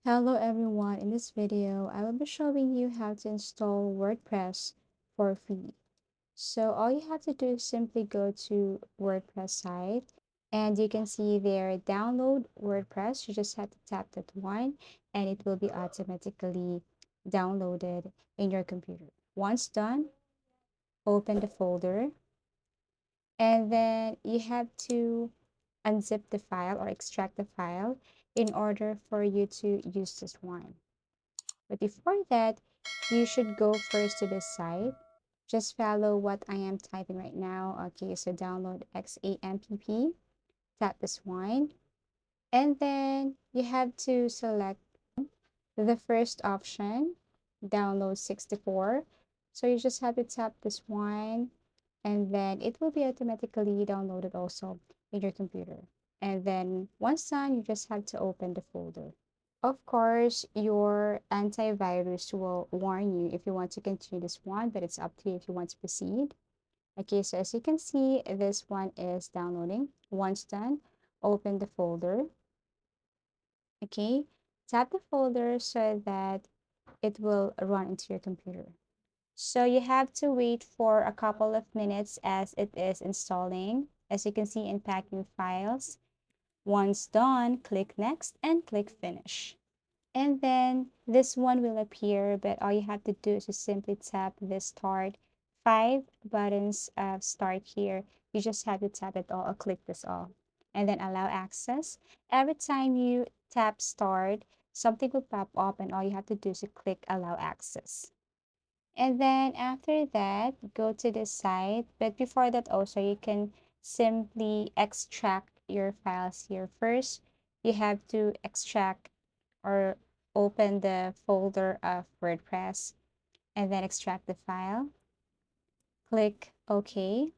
Hello everyone, in this video I will be showing you how to install WordPress for free. So all you have to do is simply go to WordPress site and you can see there download WordPress. You just have to tap that one and it will be automatically downloaded in your computer. Once done, open the folder and then you have to unzip the file or extract the file in order for you to use this one. But before that, you should go first to this site. Just follow what I am typing right now. Okay, so download XAMPP, tap this one, and then you have to select the first option, download 64. So you just have to tap this one, and then it will be automatically downloaded also in your computer. And then once done, you just have to open the folder. Of course, your antivirus will warn you if you want to continue this one, but it's up to you if you want to proceed. Okay, so as you can see, this one is downloading. Once done, open the folder. Okay, tap the folder so that it will run into your computer. So you have to wait for a couple of minutes as it is installing. As you can see in packing files. Once done, click next and click finish. And then this one will appear, but all you have to do is just simply tap this start. 5 buttons start here. You just have to tap it all or click this all. And then allow access. Every time you tap start, something will pop up and all you have to do is click allow access. And then after that, go to the site. But before that also, you can simply extract your files here. First, you have to extract or open the folder of WordPress and then extract the file. Click OK.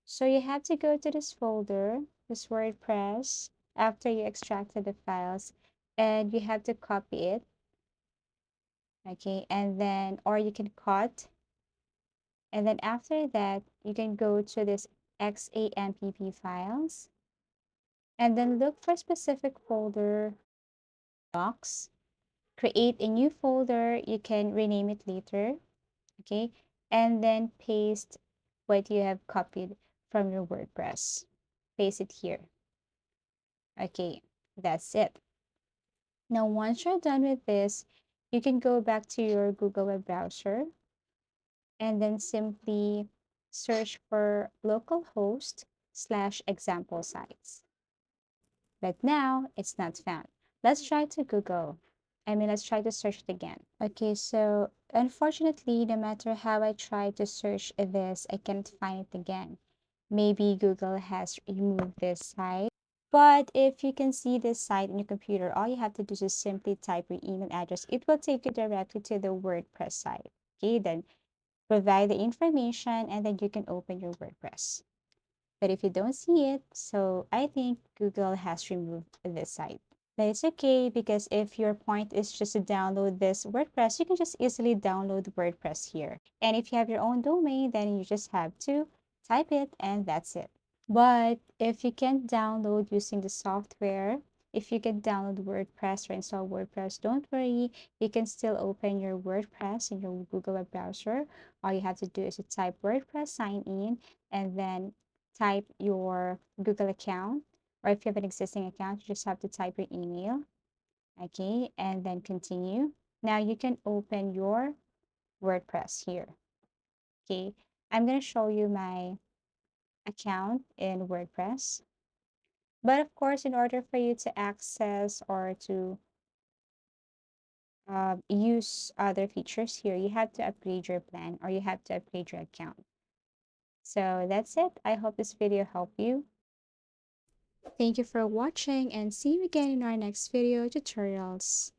So you have to go to this folder, this WordPress, after you extracted the files, and you have to copy it. Okay, and then, or you can cut. And then after that, you can go to this XAMPP files and then look for a specific folder docs. Create a new folder. You can rename it later. Okay. And then paste what you have copied from your WordPress. Paste it here. Okay. That's it. Now, once you're done with this, you can go back to your Google web browser and then simply search for localhost/example sites. But now it's not found. Let's try to Google. Let's try to search it again. Okay, so unfortunately, no matter how I try to search this, I can't find it again. Maybe Google has removed this site. But if you can see this site in your computer, all you have to do is simply type your email address. It will take you directly to the WordPress site. Okay, then provide the information and then you can open your WordPress. But if you don't see it, so I think Google has removed this site. But it's okay because if your point is just to download this WordPress, you can just easily download WordPress here. And if you have your own domain, then you just have to type it and that's it. But if you can't download using the software, if you can download WordPress or install WordPress, don't worry. You can still open your WordPress in your Google web browser. All you have to do is to type WordPress, sign in, and then type your Google account. Or if you have an existing account, you just have to type your email. Okay, and then continue. Now you can open your WordPress here. Okay, I'm going to show you my account in WordPress. But of course, in order for you to access or to use other features here, you have to upgrade your plan or you have to upgrade your account. So that's it. I hope this video helped you. Thank you for watching and see you again in our next video tutorials.